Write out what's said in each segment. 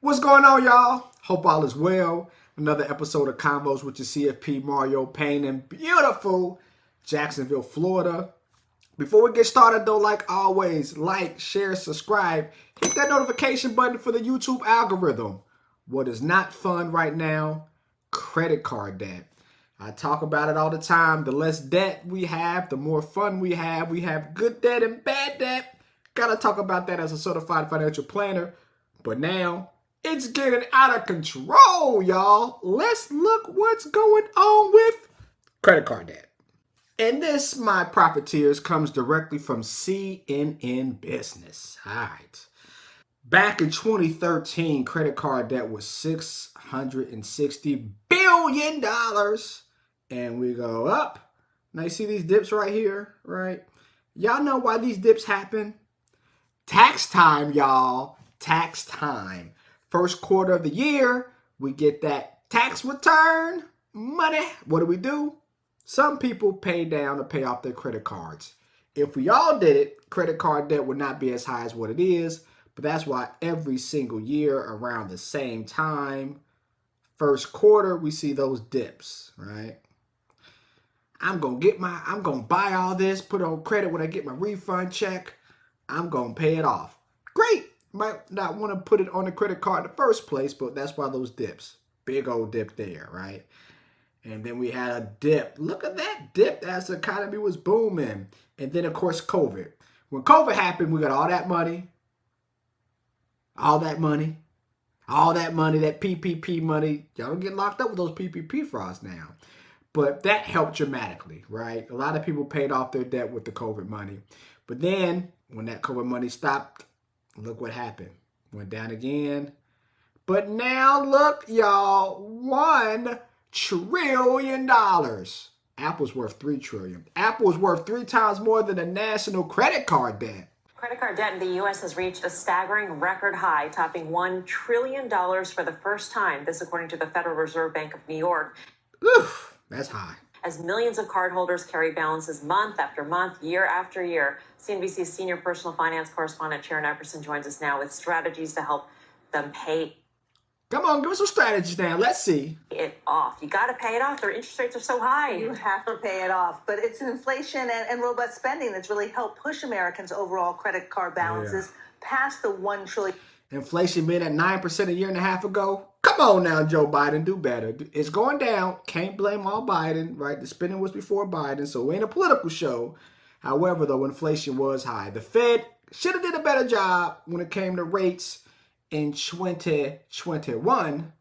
What's going on, y'all? Hope all is well. Another episode of Convos with your CFP Mario Payne in beautiful Jacksonville, Florida. Before we get started, though, like always, like, share, subscribe. Hit that notification button for the YouTube algorithm. What is not fun right now? Credit card debt. I talk about it all the time. The less debt we have, the more fun we have. We have good debt and bad debt. Gotta talk about that as a certified financial planner. But now, it's getting out of control, y'all. Let's look what's going on with credit card debt. And this, my profiteers, comes directly from CNN Business. All right. Back in 2013, credit card debt was $660 billion. And we go up. Now you see these dips right here, right? Y'all know why these dips happen? Tax time, y'all. Tax time. First quarter of the year, we get that tax return money. What do? Some people pay down or pay off their credit cards. If we all did it, credit card debt would not be as high as what it is. But that's why every single year around the same time, first quarter, we see those dips, right? I'm gonna buy all this, put it on credit when I get my refund check. I'm gonna pay it off. Great. Might not want to put it on the credit card in the first place, but that's why those dips. Big old dip there, right? And then we had a dip. Look at that dip as the economy was booming. And then, of course, COVID. When COVID happened, we got all that money, that PPP money. Y'all don't get locked up with those PPP frauds now. But that helped dramatically, right? A lot of people paid off their debt with the COVID money. But then, when that COVID money stopped, look what happened. Went down again. But now, look, y'all, $1 trillion. Apple's worth $3 trillion. Apple is worth 3 times more than the national credit card debt. Credit card debt in the U.S. has reached a staggering record high, topping $1 trillion for the first time. This, according to the Federal Reserve Bank of New York. Oof, that's high. As millions of cardholders carry balances month after month, year after year. CNBC's senior personal finance correspondent Sharon Epperson joins us now with strategies to help them pay Come on, give us some strategies now. Let's see. it off. You got to pay it off. Their interest rates are so high. You have to pay it off. But it's inflation and robust spending that's really helped push Americans' overall credit card balances past the $1 trillion. Inflation been at 9% a year and a half ago. Come on now, Joe Biden, do better. It's going down. Can't blame all Biden, right? The spending was before Biden, so it ain't a political show. However, though, inflation was high. The Fed should have did a better job when it came to rates in 2021,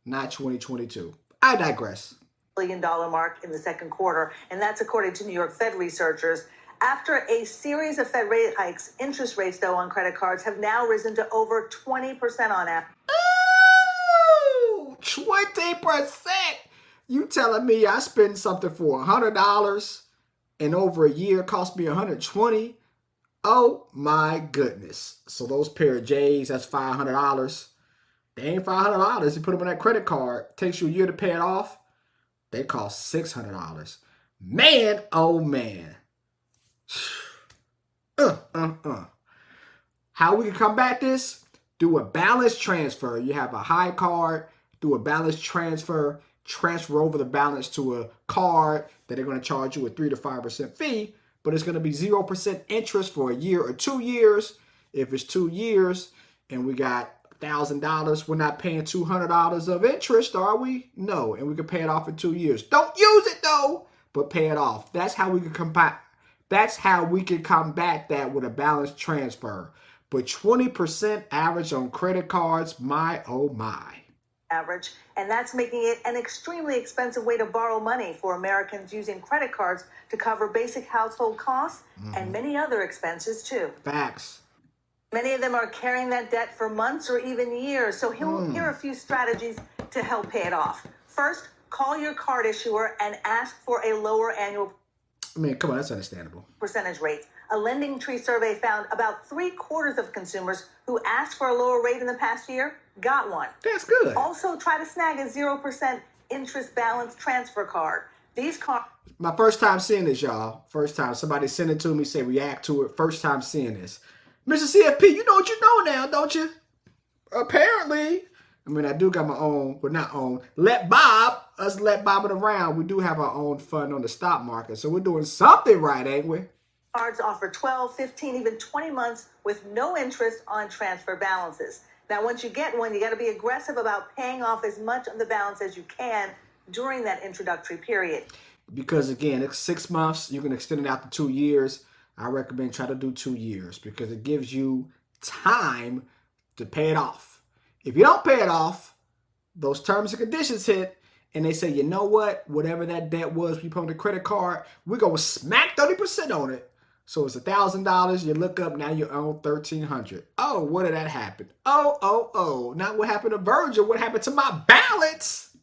not 2022. I digress. $1 billion mark in the second quarter, and that's according to New York Fed researchers. After a series of Fed rate hikes, interest rates, though, on credit cards have now risen to over 20% on average. Ooh, 20%. You telling me I spend something for $100 and over a year cost me $120? Oh my goodness. So those pair of J's, that's $500. They ain't $500. You put them on that credit card. Takes you a year to pay it off. They cost $600. Man, oh man. How we can combat this? Do a balance transfer. You have a high card, do a balance transfer over the balance to a card that they're going to charge you a 3 to 5% fee, but it's going to be 0% interest for a year or 2 years. If it's 2 years and we got $1,000, we're not paying $200 of interest, are we? No, and we can pay it off in 2 years. Don't use it though, but pay it off. That's how we can combat. That's how we can combat that with a balance transfer. But 20% average on credit cards, my oh my. Average, and that's making it an extremely expensive way to borrow money for Americans using credit cards to cover basic household costs and many other expenses too. Facts. Many of them are carrying that debt for months or even years. So here are a few strategies to help pay it off. First, call your card issuer and ask for a lower annual Come on, that's understandable. percentage rate. A Lending Tree survey found about 3/4 of consumers who asked for a lower rate in the past year got one. That's good. Also, try to snag a 0% interest balance transfer card. These cards. My first time seeing this, y'all. First time. Somebody sent it to me, say react to it. First time seeing this. Mr. CFP, you know what you know now, don't you? Apparently. I mean, I do got my own, well, not own, let Bob it around. We do have our own fund on the stock market. So we're doing something right, ain't we? Cards offer 12, 15, even 20 months with no interest on transfer balances. Now, once you get one, you got to be aggressive about paying off as much of the balance as you can during that introductory period. Because again, it's 6 months. You can extend it out to 2 years. I recommend try to do 2 years because it gives you time to pay it off. If you don't pay it off, those terms and conditions hit, and they say, you know what? Whatever that debt was you put on the credit card, we're going to smack 30% on it. So it's $1,000. You look up, now you own $1,300. Oh, what did that happen? Oh. Not what happened to Virgil. What happened to my balance?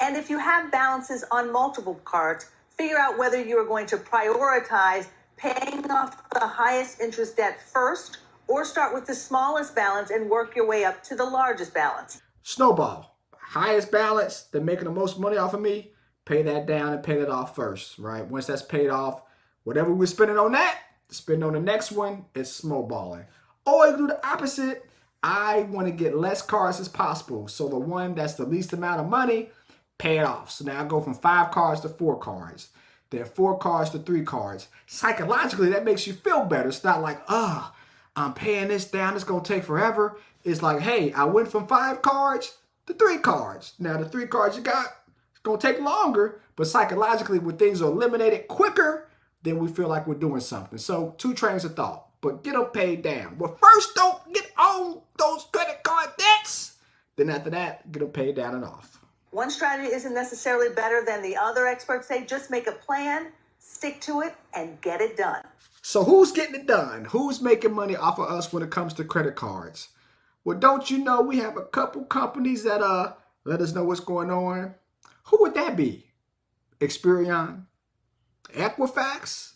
And if you have balances on multiple cards, figure out whether you are going to prioritize paying off the highest interest debt first or start with the smallest balance and work your way up to the largest balance. Snowball. Highest balance, they're making the most money off of me, pay that down and pay that off first, right? Once that's paid off, whatever we're spending on that, spend on the next one, it's snowballing. Or you do the opposite. I want to get less cards as possible. So the one that's the least amount of money, pay it off. So now I go from 5 cards to 4 cards. Then 4 cards to 3 cards. Psychologically, that makes you feel better. It's not like, I'm paying this down. It's going to take forever. It's like, hey, I went from 5 cards to 3 cards. Now, the 3 cards you got, it's going to take longer. But psychologically, when things are eliminated quicker, then we feel like we're doing something. So 2 trains of thought. But get them paid down. But first, don't get on those credit card debts. Then after that, get them paid down and off. One strategy isn't necessarily better than the other. Experts say just make a plan, stick to it, and get it done. So who's getting it done? Who's making money off of us when it comes to credit cards? Well, don't you know we have a couple companies that let us know what's going on? Who would that be? Experian? Equifax?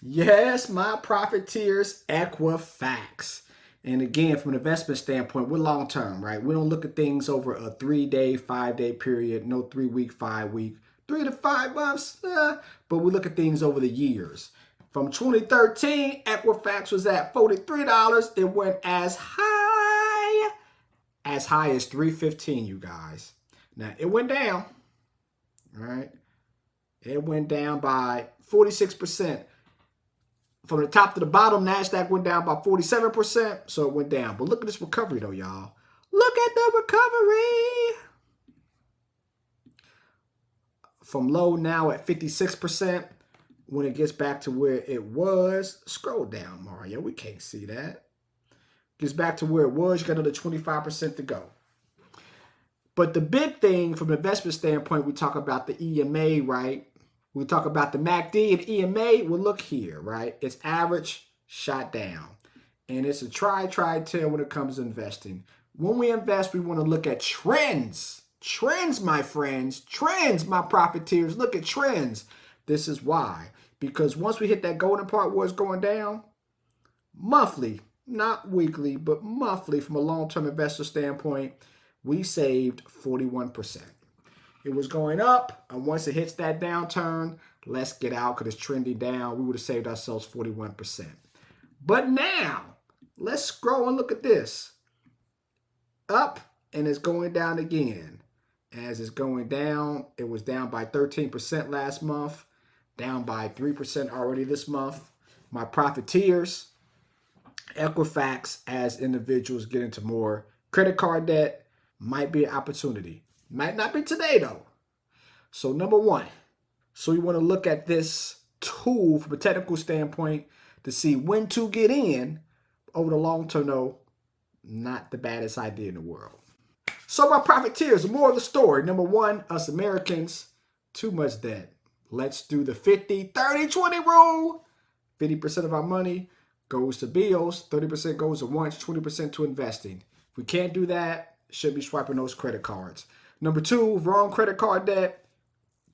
Yes, my profiteers, Equifax. And again, from an investment standpoint, we're long term, right? We don't look at things over a 3-day, 5-day period, no 3-week, 5-week, 3 to 5 months, but we look at things over the years. From 2013, Equifax was at $43. It went as high as $315, you guys. Now, it went down, right? It went down by 46%. From the top to the bottom, NASDAQ went down by 47%, so it went down. But look at this recovery, though, y'all. Look at the recovery. From low now at 56%. When it gets back to where it was, scroll down, Mario. We can't see that. Gets back to where it was, you got another 25% to go. But the big thing from an investment standpoint, we talk about the EMA, right? We talk about the MACD and EMA. Well, look here, right? It's average, shot down. And it's a tell when it comes to investing. When we invest, we want to look at trends. Trends, my friends. Trends, my profiteers. Look at trends. This is why. Because once we hit that golden part where it's going down, monthly, not weekly, but monthly from a long-term investor standpoint, we saved 41%. It was going up, and once it hits that downturn, let's get out because it's trending down. We would have saved ourselves 41%. But now, let's scroll and look at this. Up, and it's going down again. As it's going down, it was down by 13% last month, down by 3% already this month. My profiteers, Equifax, as individuals get into more credit card debt, might be an opportunity. Might not be today, though. So number one, so you want to look at this tool from a technical standpoint to see when to get in. Over the long term, though, not the baddest idea in the world. So my profiteers, the moral of the story. Number one, us Americans, too much debt. Let's do the 50-30-20 rule. 50% of our money goes to bills, 30% goes to wants, 20% to investing. If we can't do that, should be swiping those credit cards. Number two, wrong credit card debt.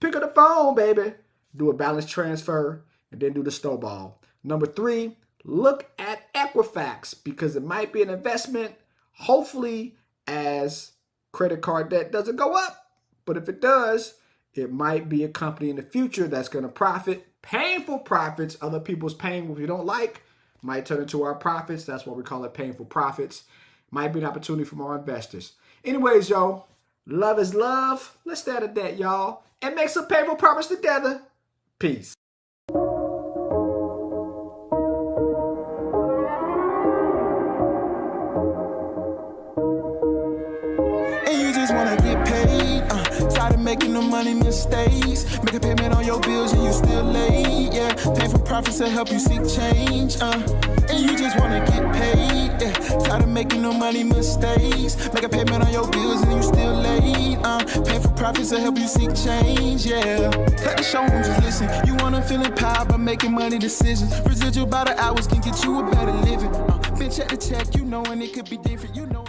Pick up the phone, baby. Do a balance transfer and then do the snowball. Number three, look at Equifax because it might be an investment. Hopefully, as credit card debt doesn't go up. But if it does, it might be a company in the future that's going to profit. Painful profits. Other people's pain, if you don't like, might turn into our profits. That's why we call it painful profits. Might be an opportunity for more investors. Anyways, yo, love is love. Let's stay at that, y'all. And make some paper promise together. Peace. And you just wanna get paid, tired of making the money mistakes. Make a payment on your bills and you still late, yeah. Pay for profits to help you seek change, and you just wanna get paid, yeah. Tired of making no money mistakes. Make a payment on your bills and you still late, pay for profits to help you seek change, yeah. Cut the show and just listen. You wanna feel empowered by making money decisions. Residual by the hours can get you a better living. Bitch at the check, you know, and it could be different, you know.